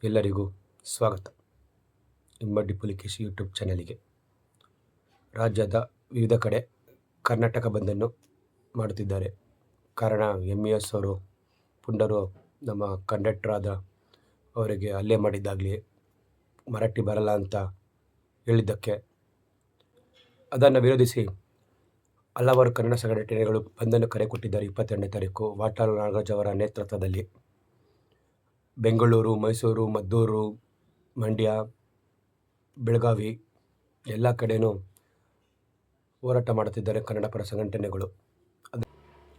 ಎಲ್ಲರಿಗೂ ಸ್ವಾಗತ. ಇಮ್ಮಡಿ ಪುಲಿಕೇಶಿ ಯೂಟ್ಯೂಬ್ ಚಾನಲಿಗೆ. ರಾಜ್ಯದ ವಿವಿಧ ಕಡೆ ಕರ್ನಾಟಕ ಬಂದನ್ನು ಮಾಡುತ್ತಿದ್ದಾರೆ. ಕಾರಣ MES ಅವರು ಪುಂಡರು ನಮ್ಮ ಕಂಡಕ್ಟರಾದ ಅವರಿಗೆ ಹಲ್ಲೆ ಮಾಡಿದ್ದಾಗಲಿ, ಮರಾಠಿ ಬರಲ್ಲ ಅಂತ ಹೇಳಿದ್ದಕ್ಕೆ ಅದನ್ನು ವಿರೋಧಿಸಿ ಹಲವಾರು ಕನ್ನಡ ಸಂಘಟನೆಗಳು ಬಂದನ್ನು ಕರೆ ಕೊಟ್ಟಿದ್ದಾರೆ. 22ನೇ ತಾರೀಕು ವಾಟಾಳ್ ನಾಗರಾಜ್ ಅವರ ನೇತೃತ್ವದಲ್ಲಿ ಬೆಂಗಳೂರು, ಮೈಸೂರು, ಮದ್ದೂರು, ಮಂಡ್ಯ, ಬೆಳಗಾವಿ ಎಲ್ಲ ಕಡೆಯೂ ಹೋರಾಟ ಮಾಡುತ್ತಿದ್ದಾರೆ ಕನ್ನಡ ಪರ ಸಂಘಟನೆಗಳು.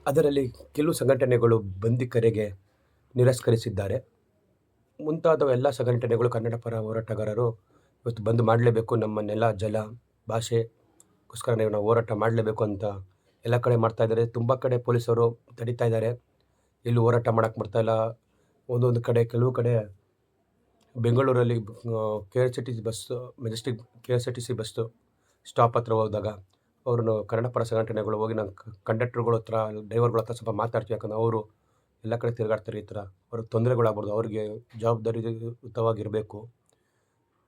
ಅದರಲ್ಲಿ ಕೆಲವು ಸಂಘಟನೆಗಳು ಬಂದಿ ಕರೆಗೆ ನಿರಾಕರಿಸಿದ್ದಾರೆ. ಮುಂತಾದ ಎಲ್ಲ ಸಂಘಟನೆಗಳು ಕನ್ನಡ ಪರ ಹೋರಾಟಗಾರರು ಇವತ್ತು ಬಂದ್ ಮಾಡಲೇಬೇಕು, ನಮ್ಮ ನೆಲ ಜಲ ಭಾಷೆಗೋಸ್ಕರ ನಾವು ಹೋರಾಟ ಮಾಡಲೇಬೇಕು ಅಂತ ಎಲ್ಲ ಕಡೆ ಮಾಡ್ತಾ ಇದ್ದಾರೆ. ತುಂಬ ಕಡೆ ಪೊಲೀಸರು ತಡೀತಾ ಇದ್ದಾರೆ, ಎಲ್ಲೂ ಹೋರಾಟ ಮಾಡೋಕ್ಕೆ ಬರ್ತಾಯಿಲ್ಲ. ಒಂದೊಂದು ಕಡೆ ಕೆಲವು ಕಡೆ ಬೆಂಗಳೂರಲ್ಲಿ KSRTC bus, Majestic KSRTC bus stop ಹತ್ರ ಹೋದಾಗ ಅವ್ರನ್ನು ಕನ್ನಡ ಪರ ಸಂಘಟನೆಗಳು ಹೋಗಿ ನಾವು ಕಂಡಕ್ಟರ್ಗಳ ಹತ್ರ, ಡ್ರೈವರ್ಗಳ ಹತ್ರ ಸ್ವಲ್ಪ ಮಾತಾಡ್ತೀವಿ. ಯಾಕಂದರೆ ಅವರು ಎಲ್ಲ ಕಡೆ ತಿರುಗಾಡ್ತಾರೆ, ಈ ಥರ ಅವ್ರಿಗೆ ತೊಂದರೆಗಳಾಗ್ಬಾರ್ದು, ಅವ್ರಿಗೆ ಜವಾಬ್ದಾರಿಯುತವಾಗಿರಬೇಕು.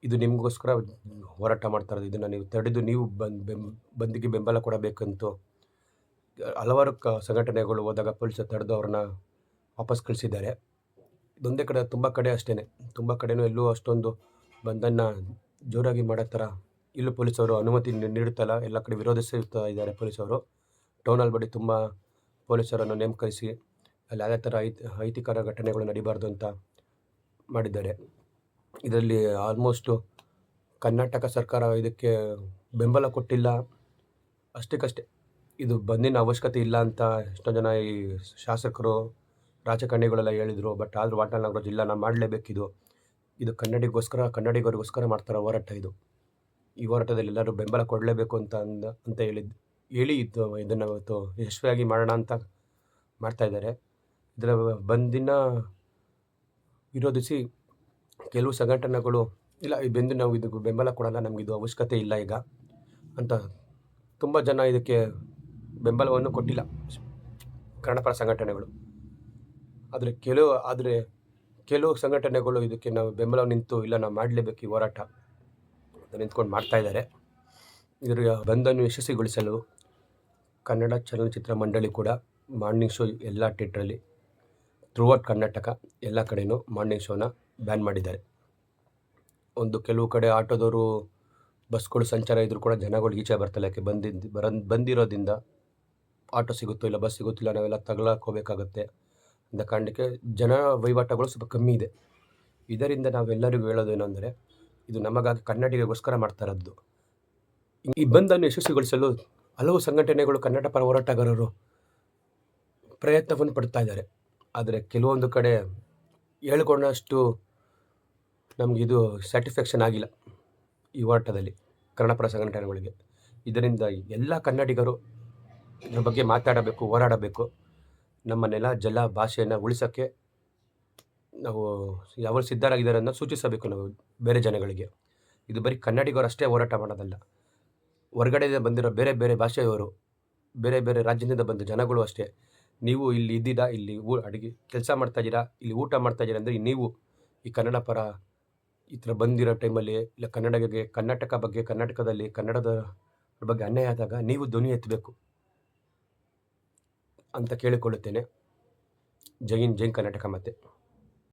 ಇದು ನಿಮಗೋಸ್ಕರ ಹೋರಾಟ ಮಾಡ್ತಾ ಇರೋದು, ಇದನ್ನು ನೀವು ತಡೆದು ನೀವು ಬಂದಿಗೆ ಬೆಂಬಲ ಕೊಡಬೇಕಂತೂ ಹಲವಾರು ಸಂಘಟನೆಗಳು ಹೋದಾಗ ಪೊಲೀಸರು ತಡೆದು ಅವ್ರನ್ನ ವಾಪಸ್ ಕಳಿಸಿದ್ದಾರೆ. ಇದೊಂದೇ ಕಡೆ, ತುಂಬ ಕಡೆ ಅಷ್ಟೇ, ತುಂಬ ಕಡೆಯೂ ಎಲ್ಲೂ ಅಷ್ಟೊಂದು ಬಂದನ್ನು ಜೋರಾಗಿ ಮಾಡೋ ಥರ ಇಲ್ಲೂ ಪೊಲೀಸವರು ಅನುಮತಿ ನೀಡುತ್ತಲ್ಲ, ಎಲ್ಲ ಕಡೆ ವಿರೋಧಿಸುತ್ತಾ ಇದ್ದಾರೆ ಪೊಲೀಸವರು. ಟೌನಲ್ಲಿ ಬಳಿ ತುಂಬ ಪೊಲೀಸರನ್ನು ನೇಮಕಿಸಿ ಅಲ್ಲಿ ಯಾವುದೇ ಥರ ಅಹಿತಕರ ಘಟನೆಗಳು ನಡೀಬಾರ್ದು ಅಂತ ಮಾಡಿದ್ದಾರೆ. ಇದರಲ್ಲಿ ಆಲ್ಮೋಸ್ಟು ಕರ್ನಾಟಕ ಸರ್ಕಾರ ಇದಕ್ಕೆ ಬೆಂಬಲ ಕೊಟ್ಟಿಲ್ಲ, ಅಷ್ಟಕ್ಕಷ್ಟೇ. ಇದು ಬಂದಿನ ಅವಶ್ಯಕತೆ ಇಲ್ಲ ಅಂತ ಎಷ್ಟೋ ಜನ ಈ ಶಾಸಕರು, ರಾಜಕಾರಣಿಗಳೆಲ್ಲ ಹೇಳಿದರು. ಬಟ್ ಆದರೂ ವಾಟಾಳ್ ನಾಗರಾಜ್ ಇಲ್ಲ, ನಾವು ಮಾಡಲೇಬೇಕಿದು, ಇದು ಕನ್ನಡಿಗರಿಗೋಸ್ಕರ ಮಾಡ್ತಾರೋ ಹೋರಾಟ ಇದು. ಈ ಹೋರಾಟದಲ್ಲಿ ಎಲ್ಲರೂ ಬೆಂಬಲ ಕೊಡಲೇಬೇಕು ಅಂತ ಹೇಳಿ ಇದನ್ನು ಇವತ್ತು ಯಶಸ್ವಿಯಾಗಿ ಮಾಡೋಣ ಅಂತ ಮಾಡ್ತಾಯಿದ್ದಾರೆ. ಇದರ ಬಂದಿನ ವಿರೋಧಿಸಿ ಕೆಲವು ಸಂಘಟನೆಗಳು ಇಲ್ಲ, ಈ ಬಂದು ನಾವು ಇದಕ್ಕೆ ಬೆಂಬಲ ಕೊಡೋಲ್ಲ, ನಮಗಿದು ಅವಶ್ಯಕತೆ ಇಲ್ಲ ಈಗ ಅಂತ ತುಂಬ ಜನ ಇದಕ್ಕೆ ಬೆಂಬಲವನ್ನು ಕೊಟ್ಟಿಲ್ಲ ಕನ್ನಡ ಪರ ಸಂಘಟನೆಗಳು. ಆದರೆ ಕೆಲವು ಸಂಘಟನೆಗಳು ಇದಕ್ಕೆ ನಾವು ಬೆಂಬಲ ನಿಂತು ಇಲ್ಲ, ನಾವು ಮಾಡಲೇಬೇಕು ಈ ಹೋರಾಟ ಅಂತ ನಿಂತ್ಕೊಂಡು ಮಾಡ್ತಾಯಿದ್ದಾರೆ. ಇದರ ಬಂದನ್ನು ಯಶಸ್ವಿಗೊಳಿಸಲು ಕನ್ನಡ ಚಲನಚಿತ್ರ ಮಂಡಳಿ ಕೂಡ ಮಾರ್ನಿಂಗ್ ಶೋ ಎಲ್ಲ ಥಿಯೇಟ್ರಲ್ಲಿ ಥ್ರೂಔಟ್ ಕರ್ನಾಟಕ ಎಲ್ಲ ಕಡೆಯೂ ಮಾರ್ನಿಂಗ್ ಶೋನ ಬ್ಯಾನ್ ಮಾಡಿದ್ದಾರೆ. ಕೆಲವು ಕಡೆ ಆಟೋದವರು, ಬಸ್ಗಳು ಸಂಚಾರ ಇದ್ದರೂ ಕೂಡ ಜನಗಳು ಈಚೆ ಬರ್ತಾಯಿಲ್ಲ. ಯಾಕೆ ಬಂದಿರೋದ್ರಿಂದ ಆಟೋ ಸಿಗುತ್ತೋ ಇಲ್ಲ ಬಸ್ ಸಿಗುತ್ತಿಲ್ಲ, ನಾವೆಲ್ಲ ತಗೊಳಕೋಬೇಕಾಗತ್ತೆ ಅಂದ ಕಾರಣಕ್ಕೆ ಜನ ವಹಿವಾಟುಗಳು ಸ್ವಲ್ಪ ಕಮ್ಮಿ ಇದೆ. ಇದರಿಂದ ನಾವೆಲ್ಲರಿಗೂ ಹೇಳೋದೇನೆಂದರೆ, ಇದು ನಮಗಾಗಿ ಕನ್ನಡಿಗರಿಗೋಸ್ಕರ ಮಾಡ್ತಾ ಇರೋದು. ಈ ಬಂದನ್ನು ಯಶಸ್ವಿಗೊಳಿಸಲು ಹಲವು ಸಂಘಟನೆಗಳು, ಕನ್ನಡ ಪರ ಹೋರಾಟಗಾರರು ಪ್ರಯತ್ನವನ್ನು ಪಡ್ತಾ ಇದ್ದಾರೆ. ಆದರೆ ಕೆಲವೊಂದು ಕಡೆ ಹೇಳ್ಕೊಂಡಷ್ಟು ನಮಗಿದು ಸ್ಯಾಟಿಸ್ಫ್ಯಾಕ್ಷನ್ ಆಗಿಲ್ಲ ಈ ಹೋರಾಟದಲ್ಲಿ ಕನ್ನಡ ಪರ ಸಂಘಟನೆಗಳಿಗೆ. ಇದರಿಂದ ಎಲ್ಲ ಕನ್ನಡಿಗರು ಇದ್ರ ಬಗ್ಗೆ ಮಾತಾಡಬೇಕು, ಹೋರಾಡಬೇಕು. ನಮ್ಮ ನೆಲ ಜಲ ಭಾಷೆಯನ್ನು ಉಳಿಸೋಕ್ಕೆ ನಾವು ಯಾವಾಗ ಸಿದ್ಧರಾಗಿದ್ದಾರೆ ಅನ್ನೋ ಸೂಚಿಸಬೇಕು ನಾವು ಬೇರೆ ಜನಗಳಿಗೆ. ಇದು ಬರೀ ಕನ್ನಡಿಗರು ಅಷ್ಟೇ ಹೋರಾಟ ಮಾಡೋದಲ್ಲ, ಹೊರಗಡೆಯಿಂದ ಬಂದಿರೋ ಬೇರೆ ಬೇರೆ ಭಾಷೆಯವರು, ಬೇರೆ ಬೇರೆ ರಾಜ್ಯದಿಂದ ಬಂದ ಜನಗಳು ಅಷ್ಟೇ. ನೀವು ಇಲ್ಲಿ ಇದ್ದೀರಾ, ಇಲ್ಲಿ ಅಡುಗೆ ಕೆಲಸ ಮಾಡ್ತಾಯಿದ್ದೀರಾ, ಇಲ್ಲಿ ಊಟ ಮಾಡ್ತಾಯಿದ್ದೀರಾ ಅಂದರೆ ನೀವು ಈ ಕನ್ನಡ ಪರ ಈ ಥರ ಬಂದಿರೋ ಟೈಮಲ್ಲಿ ಇಲ್ಲ ಕರ್ನಾಟಕದಲ್ಲಿ ಕನ್ನಡದ ಬಗ್ಗೆ ಅನ್ಯಾಯ ಆದಾಗ ನೀವು ಧ್ವನಿ ಎತ್ತಬೇಕು ಅಂತ ಕೇಳಿಕೊಳ್ಳುತ್ತೇನೆ. ಜೈ ಹಿಂದ್, ಜೈ ಕರ್ನಾಟಕ. ಮತ್ತೆ